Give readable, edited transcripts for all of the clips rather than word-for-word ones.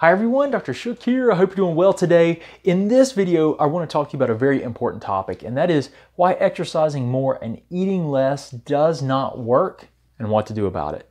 Hi everyone, Dr. Shook here. I hope you're doing well today. In this video, I want to talk to you about a very important topic, and that is why exercising more and eating less does not work and what to do about it.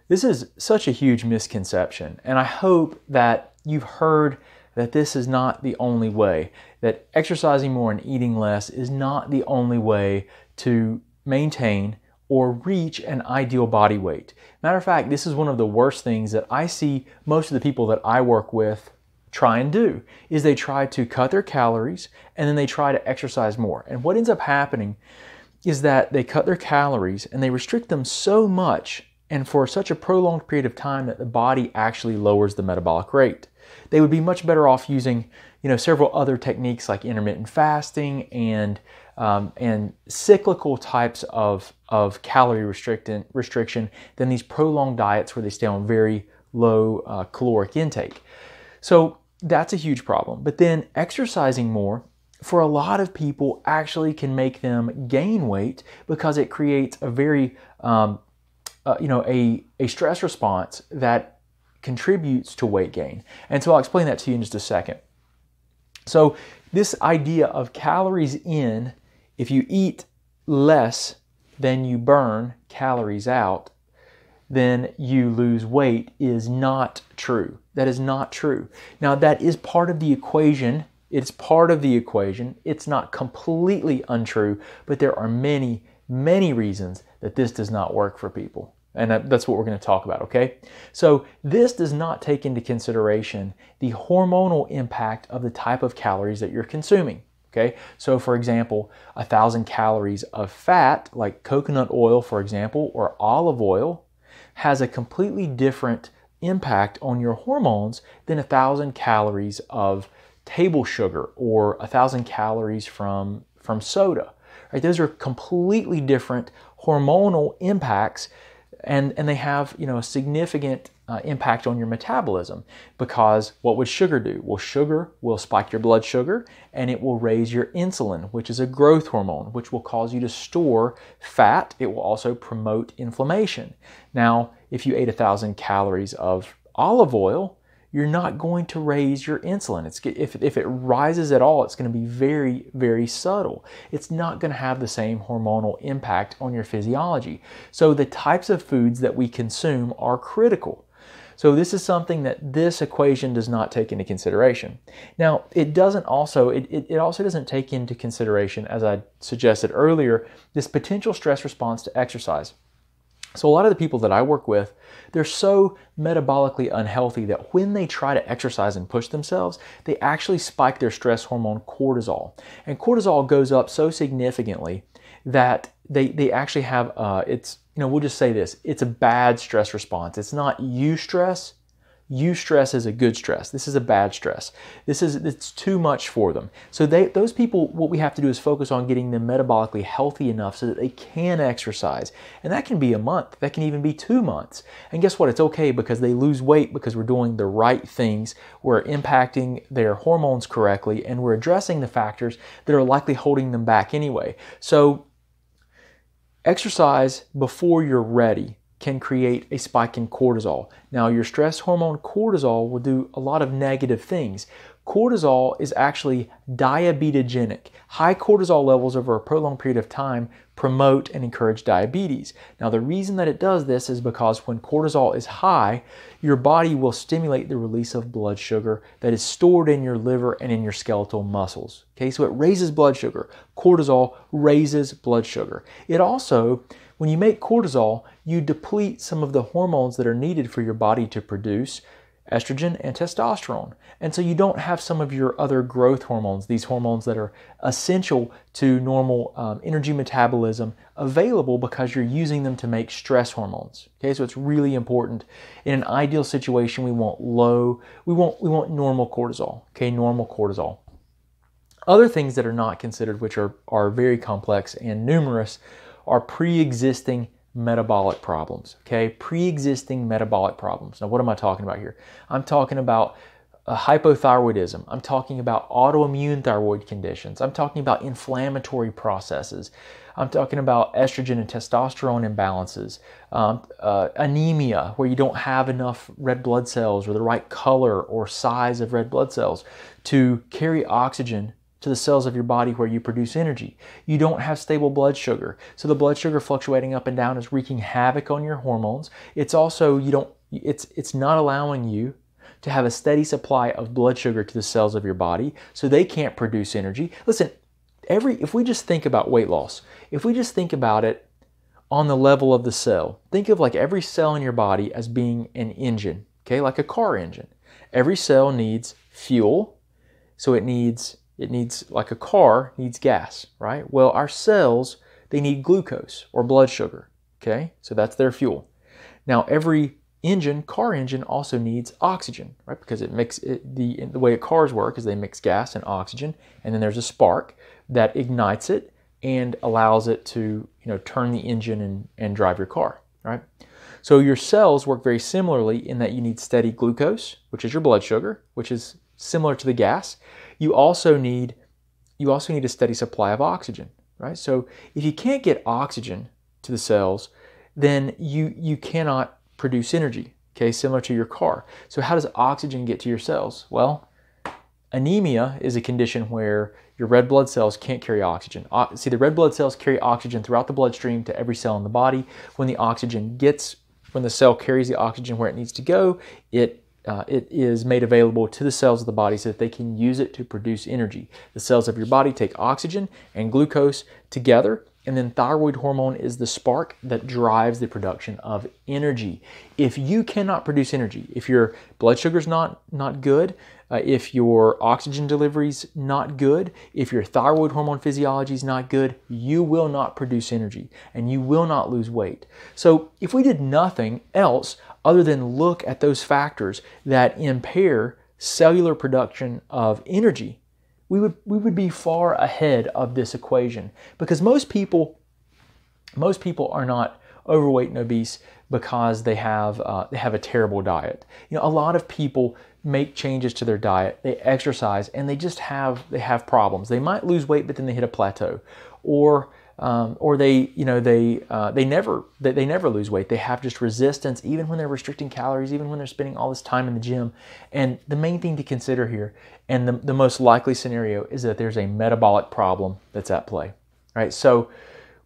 This is such a huge misconception, and I hope that you've heard that this is not the only way, that exercising more and eating less is not the only way to maintain or reach an ideal body weight. Matter of fact, this is one of the worst things that I see most of the people that I work with try and do, is they try to cut their calories and then they try to exercise more. And what ends up happening is that they cut their calories and they restrict them so much and for such a prolonged period of time that the body actually lowers the metabolic rate. They would be much better off using, several other techniques like intermittent fasting and cyclical types of calorie restriction than these prolonged diets where they stay on very low caloric intake. So that's a huge problem. But then exercising more, for a lot of people, actually can make them gain weight because it creates a very, a stress response that contributes to weight gain. And so I'll explain that to you in just a second. So this idea of calories in, if you eat less than you burn calories out, then you lose weight, is not true. That is not true. Now that is part of the equation. It's part of the equation. It's not completely untrue, but there are many, many reasons that this does not work for people. And that's what we're going to talk about, okay? So this does not take into consideration the hormonal impact of the type of calories that you're consuming, okay? So for example, 1,000 calories of fat, like coconut oil, for example, or olive oil, has a completely different impact on your hormones than 1,000 calories of table sugar or 1,000 calories from soda, right? Those are completely different hormonal impacts. And they have, a significant impact on your metabolism, because what would sugar do? Well, sugar will spike your blood sugar and it will raise your insulin, which is a growth hormone, which will cause you to store fat. It will also promote inflammation. Now, if you ate 1,000 calories of olive oil, you're not going to raise your insulin. If it rises at all, it's going to be very, very subtle. It's not going to have the same hormonal impact on your physiology. So the types of foods that we consume are critical. So this is something that this equation does not take into consideration. Now, it also doesn't take into consideration, as I suggested earlier, this potential stress response to exercise. So a lot of the people that I work with, they're so metabolically unhealthy that when they try to exercise and push themselves, they actually spike their stress hormone cortisol. And cortisol goes up so significantly that they actually have, we'll just say this, it's a bad stress response. It's not eustress. Eustress is a good stress. This is a bad stress. It's too much for them. So those people, what we have to do is focus on getting them metabolically healthy enough so that they can exercise. And that can be a month. That can even be 2 months. And guess what? It's okay, because they lose weight because we're doing the right things. We're impacting their hormones correctly, and we're addressing the factors that are likely holding them back anyway. So exercise before you're ready can create a spike in cortisol. Now, your stress hormone cortisol will do a lot of negative things. Cortisol is actually diabetogenic. High cortisol levels over a prolonged period of time promote and encourage diabetes. Now, the reason that it does this is because when cortisol is high, your body will stimulate the release of blood sugar that is stored in your liver and in your skeletal muscles. Okay, so it raises blood sugar. Cortisol raises blood sugar. It also, when you make cortisol, you deplete some of the hormones that are needed for your body to produce estrogen and testosterone. And so you don't have some of your other growth hormones, these hormones that are essential to normal energy metabolism, available because you're using them to make stress hormones. Okay, so it's really important. In an ideal situation, we want normal cortisol. Okay, normal cortisol. Other things that are not considered, which are very complex and numerous, are pre-existing metabolic problems, okay? Pre-existing metabolic problems. Now, what am I talking about here? I'm talking about hypothyroidism. I'm talking about autoimmune thyroid conditions. I'm talking about inflammatory processes. I'm talking about estrogen and testosterone imbalances, anemia, where you don't have enough red blood cells or the right color or size of red blood cells to carry oxygen to the cells of your body where you produce energy. You don't have stable blood sugar. So the blood sugar fluctuating up and down is wreaking havoc on your hormones. It's also, it's not allowing you to have a steady supply of blood sugar to the cells of your body, so they can't produce energy. Listen, if we just think about weight loss, if we just think about it on the level of the cell, think of like every cell in your body as being an engine, okay, like a car engine. Every cell needs fuel, so it needs like a car needs gas, right? Well, our cells, they need glucose or blood sugar, okay? So that's their fuel. Now, every car engine also needs oxygen, right? Because the way cars work is they mix gas and oxygen, and then there's a spark that ignites it and allows it to, turn the engine and drive your car, right? So your cells work very similarly in that you need steady glucose, which is your blood sugar, which is similar to the gas. You also need a steady supply of oxygen, right? So if you can't get oxygen to the cells, then you cannot produce energy, okay, similar to your car. So how does oxygen get to your cells? Well, anemia is a condition where your red blood cells can't carry oxygen. See, the red blood cells carry oxygen throughout the bloodstream to every cell in the body. When the cell carries the oxygen where it needs to go, it is made available to the cells of the body so that they can use it to produce energy. The cells of your body take oxygen and glucose together, and then thyroid hormone is the spark that drives the production of energy. If you cannot produce energy, if your blood sugar's not good, if your oxygen delivery's not good, if your thyroid hormone physiology is not good, you will not produce energy and you will not lose weight. So if we did nothing else other than look at those factors that impair cellular production of energy, we would be far ahead of this equation, because most people are not overweight and obese because they have a terrible diet. A lot of people make changes to their diet, they exercise, and they have problems. They might lose weight, but then they hit a plateau, or they never lose weight. They have just resistance, even when they're restricting calories, even when they're spending all this time in the gym. And the main thing to consider here, and the most likely scenario, is that there's a metabolic problem that's at play. Right? So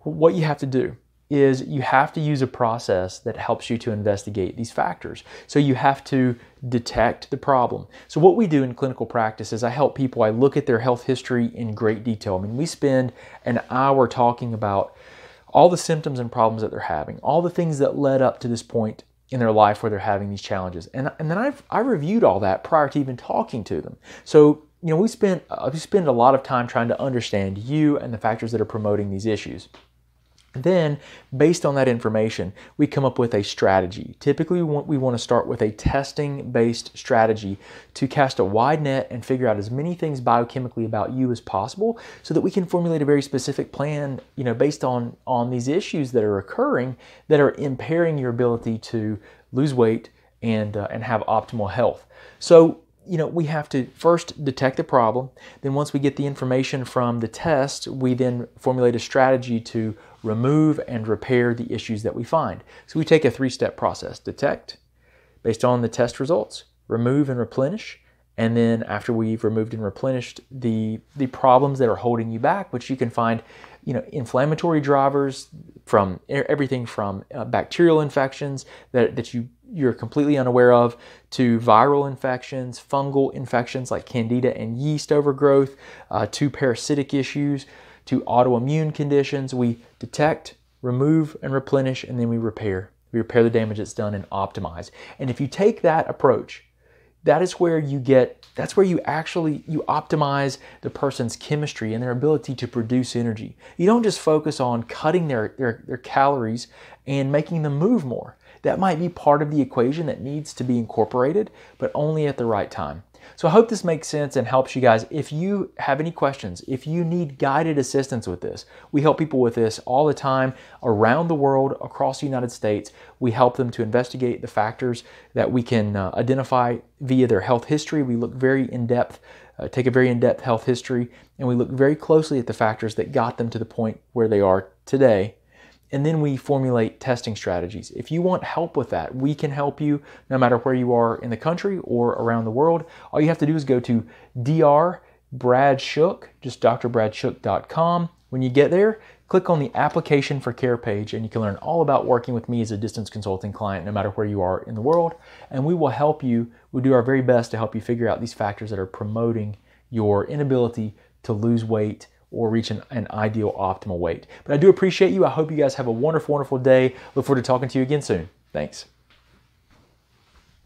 what you have to do is you have to use a process that helps you to investigate these factors. So you have to detect the problem. So what we do in clinical practice is I look at their health history in great detail. We spend an hour talking about all the symptoms and problems that they're having, all the things that led up to this point in their life where they're having these challenges. And then I reviewed all that prior to even talking to them. So we spend a lot of time trying to understand you and the factors that are promoting these issues. Then, based on that information, we come up with a strategy. Typically, we want to start with a testing-based strategy to cast a wide net and figure out as many things biochemically about you as possible so that we can formulate a very specific plan, based on these issues that are occurring that are impairing your ability to lose weight and have optimal health. So, we have to first detect the problem. Then once we get the information from the test, we then formulate a strategy to remove and repair the issues that we find. So we take a 3-step process: detect, based on the test results, remove and replenish, and then after we've removed and replenished the problems that are holding you back, which you can find, inflammatory drivers from everything from bacterial infections that you're completely unaware of, to viral infections, fungal infections like candida and yeast overgrowth, to parasitic issues, to autoimmune conditions. We detect, remove, and replenish, and then we repair. We repair the damage that's done and optimize. And if you take that approach, that's where you optimize the person's chemistry and their ability to produce energy. You don't just focus on cutting their calories and making them move more. That might be part of the equation that needs to be incorporated, but only at the right time. So I hope this makes sense and helps you guys. If you have any questions, if you need guided assistance with this, we help people with this all the time around the world, across the United States. We help them to investigate the factors that we can identify via their health history. We look very in depth take a very in-depth health history, and we look very closely at the factors that got them to the point where they are today. And then we formulate testing strategies. If you want help with that, we can help you no matter where you are in the country or around the world. All you have to do is go to Dr. Brad Shook, just drbradshook.com. When you get there, click on the application for care page, and you can learn all about working with me as a distance consulting client no matter where you are in the world. And we will help you. We'll do our very best to help you figure out these factors that are promoting your inability to lose weight or reach an ideal optimal weight. But I do appreciate you. I hope you guys have a wonderful, wonderful day. Look forward to talking to you again soon. Thanks.